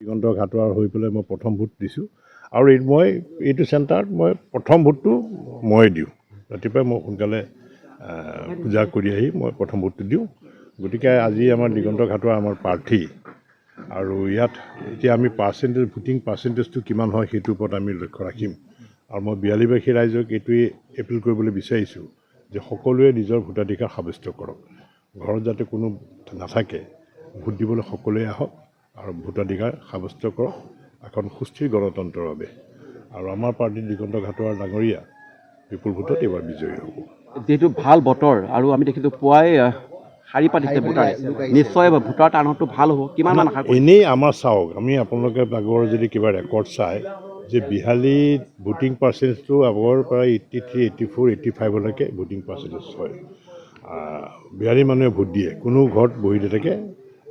দিগন্ত ঘাটোৱাৰ হৈ পেলাই মই প্ৰথম ভোট দিছোঁ আৰু মই এইটো চেণ্টাৰত মই প্ৰথম ভোটটো মই দিওঁ। ৰাতিপুৱাই মই সোনকালে পূজা কৰি আহি মই প্ৰথম ভোটটো দিওঁ। গতিকে আজি আমাৰ দিগন্ত ঘাটোৱাৰ আমাৰ প্ৰাৰ্থী আৰু ইয়াত এতিয়া আমি ভোটিং পাৰ্চেণ্টেজটো কিমান হয় সেইটোৰ ওপৰত আমি লক্ষ্য ৰাখিম। আৰু মই বিয়ালীবাসী ৰাইজক এইটোৱে এপিল কৰিবলৈ বিচাৰিছোঁ যে সকলোৱে নিজৰ ভোটাধিকাৰ সাব্যস্ত কৰক। ঘৰত যাতে কোনো নাথাকে, ভোট দিবলৈ সকলোৱে আহক আৰু ভোটাধিকাৰ সাব্যস্ত কৰক এখন সুস্থিৰ গণতন্ত্ৰৰ বাবে। আৰু আমাৰ পাৰ্টী দিগন্ত ঘাটোৱাৰ ডাঙৰীয়া বিপুল ভোটত এইবাৰ বিজয়ী হ'ব। যিহেতু ভাল বতৰ আৰু আমি দেখিছোঁ পুৱাই শাৰী পাতিছে ভোটাৰে, নিশ্চয় ভোটাৰ টাৰ্ণআউটটো ভাল হ'ব। কিমান মান আশা এনেই আমাৰ চাওক, আমি আপোনালোকে আগৰ যদি কিবা ৰেকৰ্ড চাই যে বিহালীত ভোটিং পাৰ্চেণ্টেজটো আগৰ পৰা 83, 84, 85লৈকে ভোটিং পাৰ্চেণ্টেজ হয়। বিহালী মানুহে ভোট দিয়ে, কোনো ঘৰত বহি নাথাকে,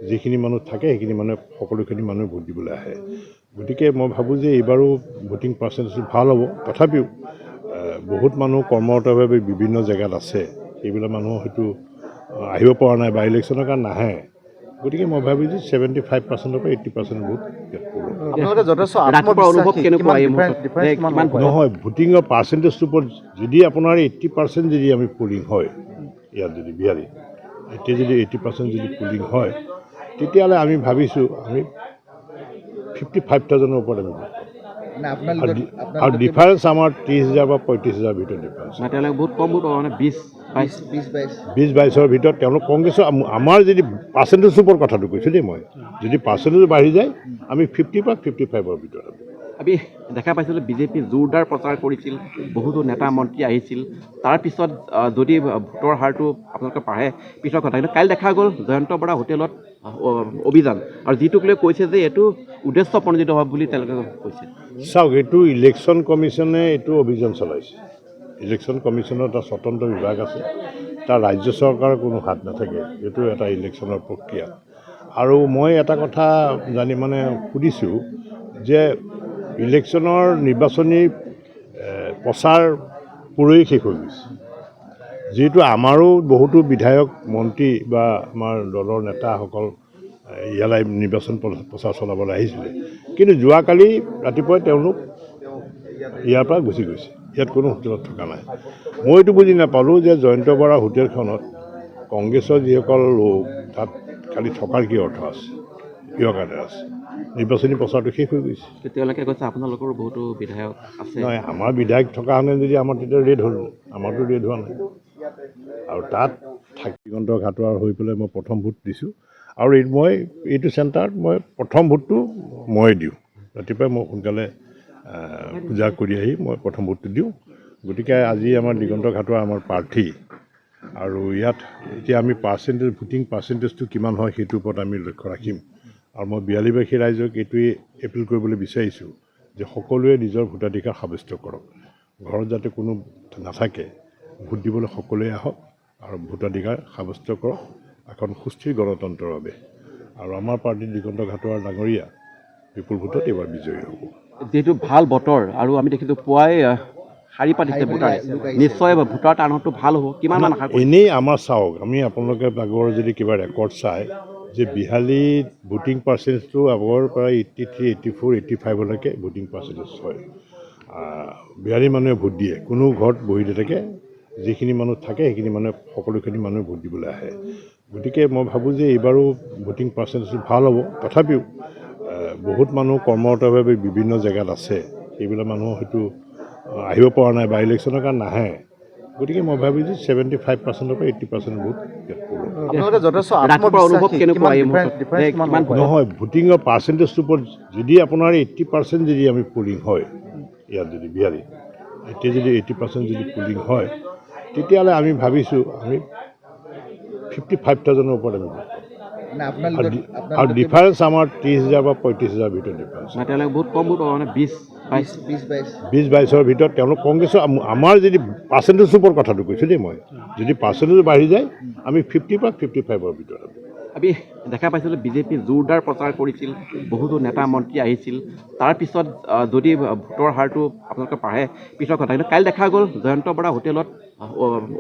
যিখিনি মানুহ থাকে সেইখিনি মানুহে সকলোখিনি মানুহে ভোট দিবলৈ আহে। গতিকে মই ভাবোঁ যে এইবাৰো ভোটিং পাৰ্চেণ্টেজটো ভাল হ'ব। তথাপিও বহুত মানুহ কৰ্মৰতভাৱে বিভিন্ন জেগাত আছে, সেইবিলাক মানুহ হয়তো আহিব পৰা নাই বা ইলেকশ্যনৰ কাৰণে নাহে। গতিকে মই ভাবিছোঁ 75%ৰ পৰা 80% ভোট ইয়াত নহয়। ভোটিঙৰ পাৰ্চেণ্টেজটোৰ ওপৰত যদি আপোনাৰ 80% যদি আমি পলিং হয় ইয়াত, যদি বিহালীত এতিয়া যদি 80% যদি পলিং হয়, তেতিয়াহ'লে আমি ভাবিছোঁ আমি 55,000ৰ ওপৰত আমি ভোট পাম। আৰু ডিফাৰেঞ্চ আমাৰ 30,000 বা 35,000 ভিতৰত ডিফাৰেঞ্চ। বহুত কম ভোট মানে 20-22ৰ ভিতৰত তেওঁলোক কংগ্ৰেছৰ আমাৰ যদি পাৰ্চেণ্টেজৰ ওপৰত কথাটো কৈছোঁ দেই, মই যদি পাৰ্চেণ্টেজ বাঢ়ি যায় আমি 50 পৰা 55ৰ ভিতৰত হ'ব। আমি দেখা পাইছিলোঁ বিজেপি জোৰদাৰ প্ৰচাৰ কৰিছিল, বহুতো নেতা মন্ত্ৰী আহিছিল। তাৰপিছত যদি ভোটৰ হাৰটো আপোনালোকে বাঢ়ে পিছৰ কথা, কিন্তু কাইলৈ দেখা গ'ল জয়ন্ত বৰা হোটেলত অভিযান, আৰু যিটোক লৈ কৈছে যে এইটো উদ্দেশ্য প্ৰণোদিত হ'ব বুলি তেওঁলোকে কৈছে। চাওক, এইটো ইলেকশ্যন কমিশ্যনে এইটো অভিযান চলাইছে। ইলেকশ্যন কমিশ্যনৰ এটা স্বতন্ত্ৰ বিভাগ আছে, তাৰ ৰাজ্য চৰকাৰৰ কোনো হাত নাথাকে। এইটো এটা ইলেকশ্যনৰ প্ৰক্ৰিয়া। আৰু মই এটা কথা সুধিছোঁ যে ইলেকশ্যনৰ নিৰ্বাচনী প্ৰচাৰ পুৰৈ শেষ হৈ গৈছে। যিহেতু আমাৰো বহুতো বিধায়ক মন্ত্ৰী বা আমাৰ দলৰ নেতাসকল ইয়ালৈ নিৰ্বাচন প্ৰচাৰ চলাবলৈ আহিছিলে, কিন্তু যোৱাকালি ৰাতিপুৱাই তেওঁলোক ইয়াৰ পৰা গুচি গৈছে, ইয়াত কোনো হোটেলত থকা নাই। মই এইটো বুজি নাপালোঁ যে জয়ন্ত বৰা হোটেলখনত কংগ্ৰেছৰ যিসকল লোক তাত খালি থকাৰ কি অৰ্থ আছে, কিহৰ কাৰণে আছে? নিৰ্বাচনী প্ৰচাৰটো শেষ হৈ গৈছে। তেওঁলোকে কৈছে আপোনালোকৰো বহুতো বিধায়ক আছে। নহয়, আমাৰ বিধায়ক থকা হ'লে যদি আমাৰ তেতিয়া ৰেড হ'ল, আমাৰতো ৰেড হোৱা নাই। আৰু তাত দিগন্ত ঘাটোৱাৰ হৈ পেলাই মই প্ৰথম ভোট দিছোঁ আৰু মই এইটো চেণ্টাৰত মই প্ৰথম ভোটটো মই দিওঁ। ৰাতিপুৱাই মই সোনকালে পূজা কৰি আহি মই প্ৰথম ভোটটো দিওঁ। গতিকে আজি আমাৰ দিগন্ত ঘাটোৱাৰ আমাৰ প্ৰাৰ্থী আৰু ইয়াত এতিয়া আমি ভোটিং পাৰ্চেণ্টেজটো কিমান হয় সেইটোৰ ওপৰত আমি লক্ষ্য ৰাখিম। আৰু মই বিয়ালীবাসী ৰাইজক এইটোৱে এপিল কৰিবলৈ বিচাৰিছোঁ যে সকলোৱে নিজৰ ভোটাধিকাৰ সাব্যস্ত কৰক। ঘৰত যাতে কোনো নাথাকে, ভোট দিবলৈ সকলোৱে আহক আৰু ভোটাধিকাৰ সাব্যস্ত কৰক এখন সুস্থিৰ গণতন্ত্ৰৰ বাবে। আৰু আমাৰ পাৰ্টী দিগন্ত ঘাটোৱাৰ ডাঙৰীয়া বিপুল ভোটত এইবাৰ বিজয়ী হ'ব। যিহেতু ভাল বতৰ আৰু আমি দেখিছোঁ পুৱাই শাৰী পাতিছে ভোটাৰে, নিশ্চয় ভোটাৰ টাৰ্ণআউটটো ভাল হ'ব। কিমান মান আশা এনেই আমাৰ চাওক, আমি আপোনালোকে আগৰ যদি কিবা ৰেকৰ্ড চাই যে বিহালীত ভোটিং পাৰ্চেণ্টেজটো আগৰ পৰা 83, 84, 85লৈকে ভোটিং পাৰ্চেণ্টেজ হয়। বিহালী মানুহে ভোট দিয়ে, কোনো ঘৰত বহি নাথাকে, যিখিনি মানুহ থাকে সেইখিনি মানুহে সকলোখিনি মানুহে ভোট দিবলৈ আহে। গতিকে মই ভাবোঁ যে এইবাৰো ভোটিং পাৰ্চেণ্টেজটো ভাল হ'ব। তথাপিও বহুত মানুহ কৰ্মৰতভাৱে বিভিন্ন জেগাত আছে, সেইবিলাক মানুহ হয়তো আহিব পৰা নাই বা ইলেকশ্যনৰ কাৰণে নাহে। গতিকে মই ভাবিছোঁ 75%ৰ পৰা 80% ভোট ইয়াত নহয়। ভোটিঙৰ পাৰ্চেণ্টেজটোৰ ওপৰত যদি আপোনাৰ 80% যদি আমি পলিং হয় ইয়াত, যদি বিহালীত এতিয়া যদি 80% যদি পলিং হয়, তেতিয়াহ'লে আমি ভাবিছোঁ আমি 55,000ৰ ওপৰত আমি ভোট পাম। আৰু ডিফাৰেঞ্চ আমাৰ 30,000 বা 35,000 ভিতৰত ডিফাৰেঞ্চ। বহুত কম ভোট মানে 20-22ৰ ভিতৰত তেওঁলোক কংগ্ৰেছৰ আমাৰ যদি পাৰ্চেণ্টেজৰ ওপৰত কথাটো কৈছোঁ দেই, মই যদি পাৰ্চেণ্টেজ বাঢ়ি যায় আমি 50 পৰা 55ৰ ভিতৰত হ'ব। আমি দেখা পাইছিলোঁ বিজেপি জোৰদাৰ প্ৰচাৰ কৰিছিল, বহুতো নেতা মন্ত্ৰী আহিছিল। তাৰপিছত যদি ভোটৰ হাৰটো আপোনালোকে বাঢ়ে পিছৰ কথা, কিন্তু কাইলৈ দেখা গ'ল জয়ন্ত বৰা হোটেলত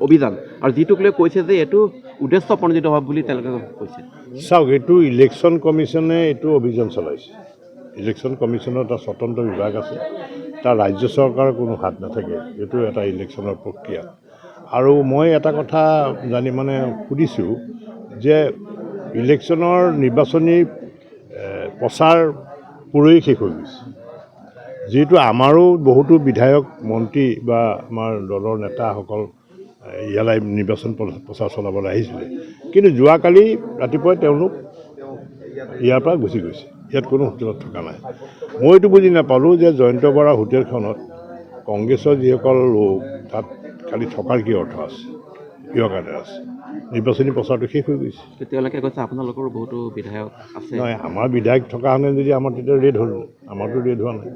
অভিযান, আৰু যিটোক লৈ কৈছে যে এইটো উদ্দেশ্য প্ৰণোদিত হ'ব বুলি তেওঁলোকে কৈছে। চাওক, এইটো ইলেকশ্যন কমিশ্যনে এইটো অভিযান চলাইছে। ইলেকশ্যন কমিশ্যনৰ এটা স্বতন্ত্ৰ বিভাগ আছে, তাৰ ৰাজ্য চৰকাৰৰ কোনো হাত নাথাকে, এইটো এটা ইলেকশ্যনৰ প্ৰক্ৰিয়া। আৰু মই এটা কথা জানি সুধিছোঁ যে ইলেকশ্যনৰ নিৰ্বাচনী প্ৰচাৰ পুৰহি শেষ হৈ গৈছে, যিহেতু আমাৰো বহুতো বিধায়ক মন্ত্ৰী বা আমাৰ দলৰ নেতাসকল ইয়ালৈ নিৰ্বাচন প্ৰচাৰ চলাবলৈ আহিছিলে, কিন্তু যোৱাকালি ৰাতিপুৱাই তেওঁলোক ইয়াৰ পৰা গুচি গৈছে, ইয়াত কোনো হোটেলত থকা নাই। মই এইটো বুজি নাপালোঁ যে জয়ন্ত বৰা হোটেলখনত কংগ্ৰেছৰ যিসকল লোক তাত খালি থকাৰ কি অৰ্থ আছে, কিহৰ কাৰণে আছে? নিৰ্বাচনী প্ৰচাৰটো শেষ হৈ গৈছে। তেওঁলোকে কৈছে আপোনালোকৰো বহুতো বিধায়ক আছে। নহয়, আমাৰ বিধায়ক থকা হ'লে যদি আমাৰ তেতিয়া ৰেড হ'ল, আমাৰতো ৰেড হোৱা নাই।